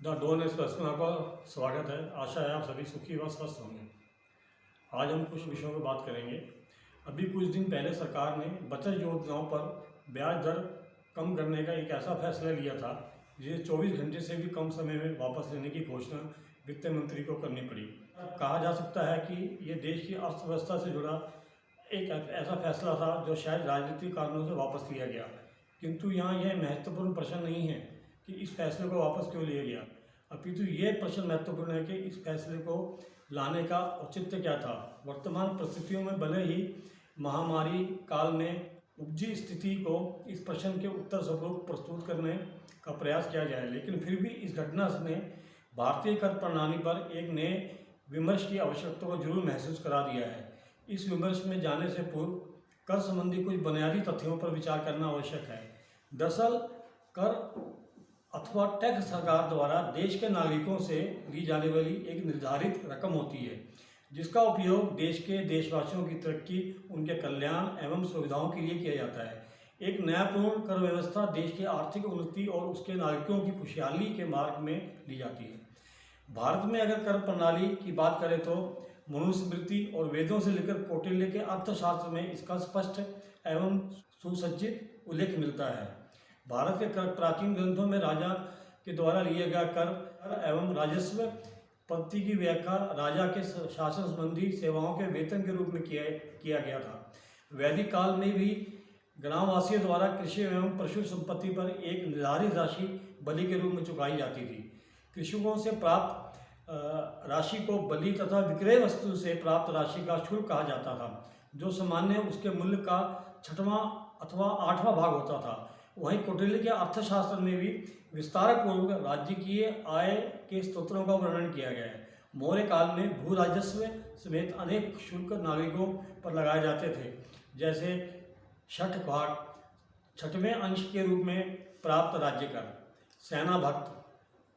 The don express में आपका स्वागत है। आशा है आप सभी सुखी व स्वस्थ होंगे। आज हम कुछ विषयों पर बात करेंगे। अभी कुछ दिन पहले सरकार ने बचत योजनाओं पर ब्याज दर कम करने का एक ऐसा फैसला लिया था जिसे 24 घंटे से भी कम समय में वापस लेने की घोषणा वित्त मंत्री को करनी पड़ी। कहा जा सकता है कि ये देश की अर्थव्यवस्था से जुड़ा एक ऐसा फैसला था जो शायद राजनीतिक कारणों से वापस लिया गया, किंतु यहाँ यह महत्वपूर्ण प्रश्न नहीं है कि इस फैसले को वापस क्यों लिया गया, अपितु ये प्रश्न महत्वपूर्ण है कि इस फैसले को लाने का औचित्य क्या था। वर्तमान परिस्थितियों में भले ही महामारी काल में उपजी स्थिति को इस प्रश्न के उत्तर स्वरूप प्रस्तुत करने का प्रयास किया जाए, लेकिन फिर भी इस घटना ने भारतीय कर प्रणाली पर एक नए विमर्श की आवश्यकता को जरूर महसूस करा दिया है। इस विमर्श में जाने से पूर्व कर संबंधी कुछ बुनियादी तथ्यों पर विचार करना आवश्यक है। दरअसल कर अथवा टैक्स सरकार द्वारा देश के नागरिकों से ली जाने वाली एक निर्धारित रकम होती है, जिसका उपयोग देश के देशवासियों की तरक्की, उनके कल्याण एवं सुविधाओं के लिए किया जाता है। एक न्यायपूर्ण कर व्यवस्था देश की आर्थिक उन्नति और उसके नागरिकों की खुशहाली के मार्ग में ली जाती है। भारत में अगर कर प्रणाली की बात करें तो मनुस्मृति और वेदों से लेकर कौटिल्य के अर्थशास्त्र में इसका स्पष्ट एवं सुसज्जित उल्लेख मिलता है। भारत के प्राचीन ग्रंथों में राजा के द्वारा लिया गया कर एवं राजस्व पद्धति की व्याख्या राजा के शासन संबंधी सेवाओं के वेतन के रूप में किया गया था। वैदिक काल में भी ग्रामवासियों द्वारा कृषि एवं पशु संपत्ति पर एक निर्धारित राशि बलि के रूप में चुकाई जाती थी। कृषकों से प्राप्त राशि को बलि तथा विक्रय वस्तु से प्राप्त राशि का शुल्क कहा जाता था, जो सामान्य उसके मूल्य का 6वां अथवा 8वां भाग होता था। वहीं कौटिल्य के अर्थशास्त्र में भी विस्तार पूर्वक राज्य की आय के स्रोतों का वर्णन किया गया है। मौर्य काल में भू राजस्व समेत अनेक शुल्क नागरिकों पर लगाए जाते थे, जैसे छठ भाग, 6वें अंश के रूप में प्राप्त राज्य कर, सेना भक्त,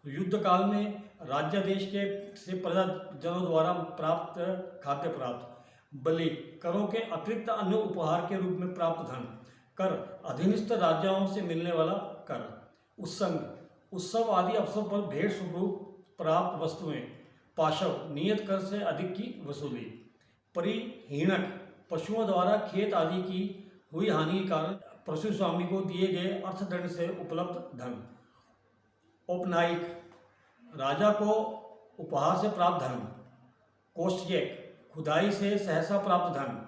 युद्ध काल में राज्यादेश के से प्रजाजनों द्वारा प्राप्त खाद्य प्राप्त, बलि, करों के अतिरिक्त अन्य उपहार के रूप में प्राप्त धन, कर, अधीनस्थ राज्यों से मिलने वाला कर, उत्संग, उत्सव आदि अवसर पर भेंट स्वरूप प्राप्त वस्तुएं, पाशव, नियत कर से अधिक की वसूली, परिहीणक, पशुओं द्वारा खेत आदि की हुई हानि के कारण पशु स्वामी को दिए गए अर्थदंड से उपलब्ध धन, औपनायिक, राजा को उपहार से प्राप्त धन, कोष्ठयक, खुदाई से सहसा प्राप्त धन।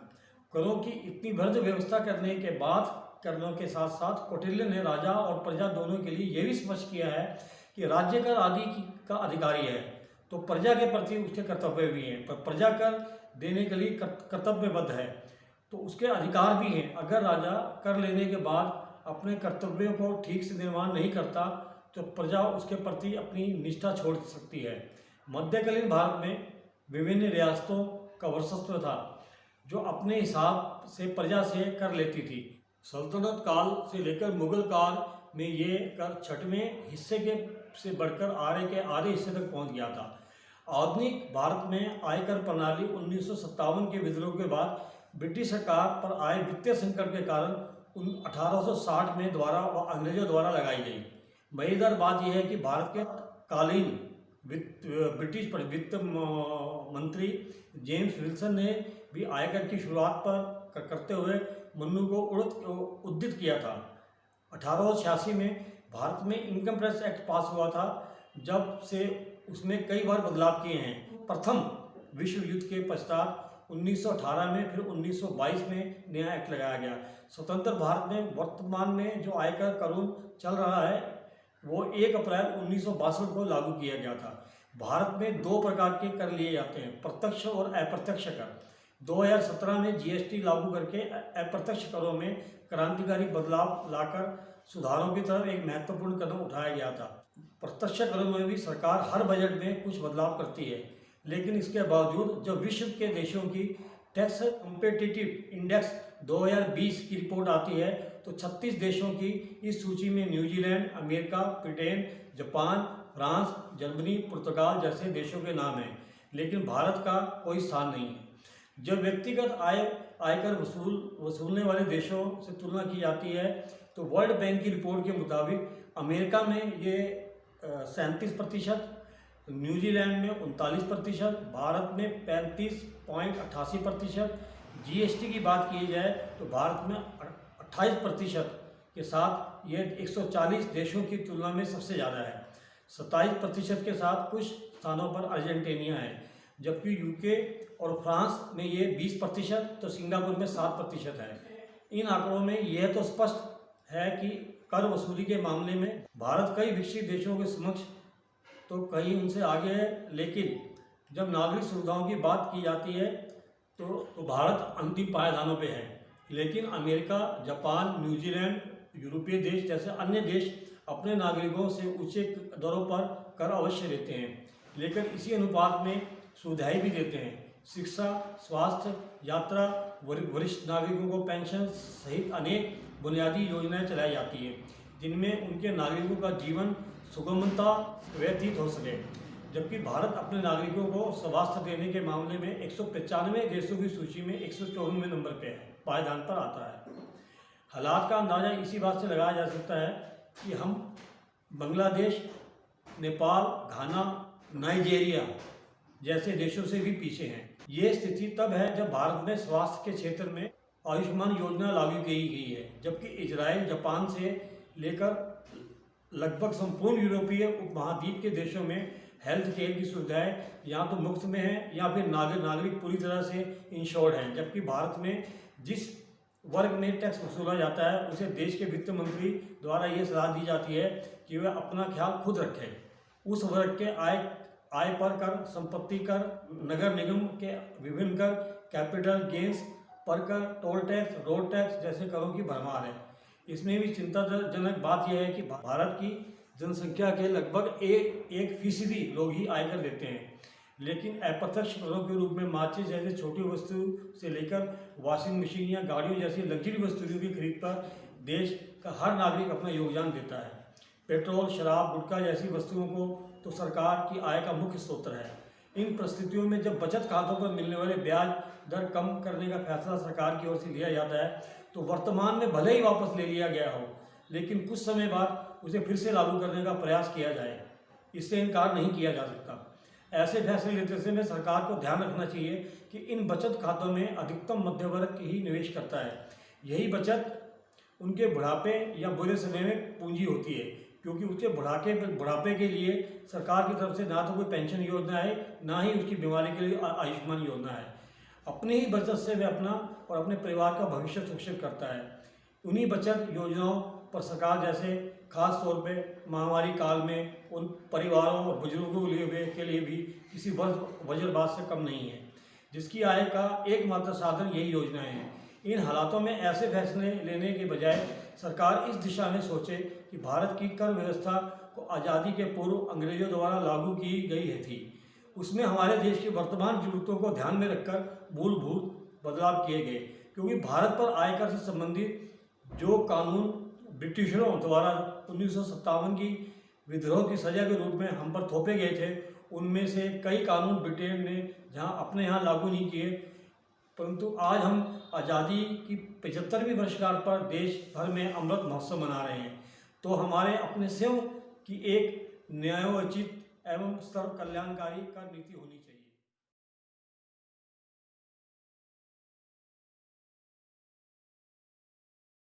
करों की इतनी भर्ज व्यवस्था करने के बाद करों के साथ साथ कौटिल्य ने राजा और प्रजा दोनों के लिए यह भी स्पष्ट किया है कि राज्य कर आदि का अधिकारी है तो प्रजा के प्रति उसके कर्तव्य भी हैं, पर प्रजा कर देने के लिए कर्तव्यबद्ध है तो उसके अधिकार भी हैं। अगर राजा कर लेने के बाद अपने कर्तव्यों को ठीक से निर्वहन नहीं करता तो प्रजा उसके प्रति अपनी निष्ठा छोड़ सकती है। मध्यकालीन भारत में विभिन्न रियासतों का वर्चस्व था जो अपने हिसाब से प्रजा से कर लेती थी। सल्तनत काल से लेकर मुगल काल में ये कर 6वें हिस्से के से बढ़कर आरे के आधे हिस्से तक पहुंच गया था। आधुनिक भारत में आयकर प्रणाली 1957 के विद्रोह के बाद ब्रिटिश सरकार पर आए वित्तीय संकट के कारण 1860 में द्वारा व अंग्रेजों द्वारा लगाई गई। मजेदार बात यह है कि भारत के कालीन ब्रिटिश वित्त मंत्री जेम्स विल्सन ने भी आयकर की शुरुआत पर करते हुए मन्नू को उद्धृत किया था। 1886 में भारत में इनकम टैक्स एक्ट पास हुआ था, जब से उसमें कई बार बदलाव किए हैं। प्रथम विश्व युद्ध के पश्चात 1918 में, फिर 1922 में नया एक्ट लगाया गया। स्वतंत्र भारत में वर्तमान में जो आयकर कानून चल रहा है वो 1 अप्रैल 1962 को लागू किया गया था। भारत में 2 प्रकार के कर लिए जाते हैं, प्रत्यक्ष और अप्रत्यक्ष कर। 2017 में जीएसटी लागू करके अप्रत्यक्ष करों में क्रांतिकारी बदलाव लाकर सुधारों की तरफ एक महत्वपूर्ण कदम उठाया गया था। प्रत्यक्ष करों में भी सरकार हर बजट में कुछ बदलाव करती है, लेकिन इसके बावजूद जब विश्व के देशों की टैक्स कॉम्पिटिटिव इंडेक्स 2020 की रिपोर्ट आती है तो 36 देशों की इस सूची में New Zealand, America, Britain, Japan, France, Germany, Portugal जैसे देशों के नाम हैं, लेकिन भारत का कोई स्थान नहीं है। जब व्यक्तिगत आयकर वसूलने वाले देशों से तुलना की जाती है तो वर्ल्ड बैंक की रिपोर्ट के मुताबिक अमेरिका में ये 37%, न्यूजीलैंड में 39%, भारत में 35.88%। जीएसटी की बात की जाए तो भारत में 28% के साथ ये 140 देशों की तुलना में सबसे ज़्यादा है। 27% के साथ कुछ स्थानों पर अर्जेंटीना है, जबकि यूके और फ्रांस में ये 20%, तो सिंगापुर में 7% है। इन आंकड़ों में यह तो स्पष्ट है कि कर वसूली के मामले में भारत कई विकसित देशों के समक्ष तो कहीं उनसे आगे है, लेकिन जब नागरिक सुविधाओं की बात की जाती है तो भारत अंतिम पायदानों पे है। लेकिन अमेरिका, जापान, न्यूजीलैंड, यूरोपीय देश जैसे अन्य देश अपने नागरिकों से ऊंचे दरों पर कर अवश्य देते हैं, लेकिन इसी अनुपात में सुविधाएं भी देते हैं। शिक्षा, स्वास्थ्य, यात्रा, वरिष्ठ नागरिकों को पेंशन सहित अनेक बुनियादी योजनाएं चलाई जाती है, जिनमें उनके नागरिकों का जीवन सुगमता व्यतीत हो सके। जबकि भारत अपने नागरिकों को स्वास्थ्य देने के मामले में 195 देशों की सूची में 154वें नंबर पर है, पायदान पर आता है। हालात का अंदाज़ा इसी बात से लगाया जा सकता है कि हम बांग्लादेश, नेपाल, घाना, नाइजीरिया जैसे देशों से भी पीछे हैं। ये स्थिति तब है जब भारत में स्वास्थ्य के क्षेत्र में आयुष्मान योजना लागू की गई है, जबकि इजराइल, जापान से लेकर लगभग संपूर्ण यूरोपीय उपमहाद्वीप के देशों में हेल्थ केयर की सुविधाएं या तो मुफ्त में है या फिर नागरिक पूरी तरह से इंश्योर्ड हैं। जबकि भारत में जिस वर्ग में टैक्स वसूला जाता है उसे देश के वित्त मंत्री द्वारा ये सलाह दी जाती है कि वह अपना ख्याल खुद रखें। उस वर्ग के आय पर कर, संपत्ति कर, नगर निगम के विभिन्न कर, कैपिटल गेंस पर कर, टोल टैक्स, रोड टैक्स जैसे करों की भरमार है। इसमें भी चिंताजनक बात यह है कि भारत की जनसंख्या के लगभग 1% लोग ही आयकर देते हैं, लेकिन अप्रत्यक्ष करों के रूप में माचिस जैसे छोटी वस्तु से लेकर वॉशिंग मशीन या गाड़ियों जैसी लग्जरी वस्तुओं की खरीद पर देश का हर नागरिक अपना योगदान देता है। पेट्रोल, शराब, गुटखा जैसी वस्तुओं को तो सरकार की आय का मुख्य स्रोत है। इन परिस्थितियों में जब बचत खातों पर मिलने वाले ब्याज दर कम करने का फैसला सरकार की ओर से लिया जाता है तो वर्तमान में भले ही वापस ले लिया गया हो, लेकिन कुछ समय बाद उसे फिर से लागू करने का प्रयास किया जाए, इससे इनकार नहीं किया जा सकता। ऐसे फैसले लेते समय सरकार को ध्यान रखना चाहिए कि इन बचत खातों में अधिकतम मध्य वर्ग ही निवेश करता है। यही बचत उनके बुढ़ापे या बुरे समय में पूंजी होती है, क्योंकि उसके बुढ़ापे के लिए सरकार की तरफ से ना तो कोई पेंशन योजना है, ना ही उसकी बीमारी के लिए आयुष्मान योजना है। अपनी ही बचत से वह अपना और अपने परिवार का भविष्य सुरक्षित करता है। उन्हीं बचत योजनाओं पर सरकार जैसे खास तौर पे महामारी काल में उन परिवारों और बुजुर्गों के लिए भी किसी वज्रपात से कम नहीं है, जिसकी आय का एकमात्र साधन यही योजनाएं हैं। इन हालातों में ऐसे फैसले लेने के बजाय सरकार इस दिशा में सोचे कि भारत की कर व्यवस्था को आज़ादी के पूर्व अंग्रेजों द्वारा लागू की गई थी, उसमें हमारे देश की वर्तमान जरूरतों को ध्यान में रखकर मूलभूत बदलाव किए गए। क्योंकि भारत पर आयकर से संबंधित जो कानून ब्रिटिशरों द्वारा 1957 की विद्रोह की सजा के रूप में हम पर थोपे गए थे, उनमें से कई कानून ब्रिटेन ने अपने यहाँ लागू नहीं किए, परंतु आज हम आज़ादी की 75वीं वर्षगांठ पर देश भर में अमृत महोत्सव मना रहे हैं। तो हमारे अपने स्वयं की एक न्यायोचित एवं सर्व कल्याणकारी कर नीति होनी चाहिए।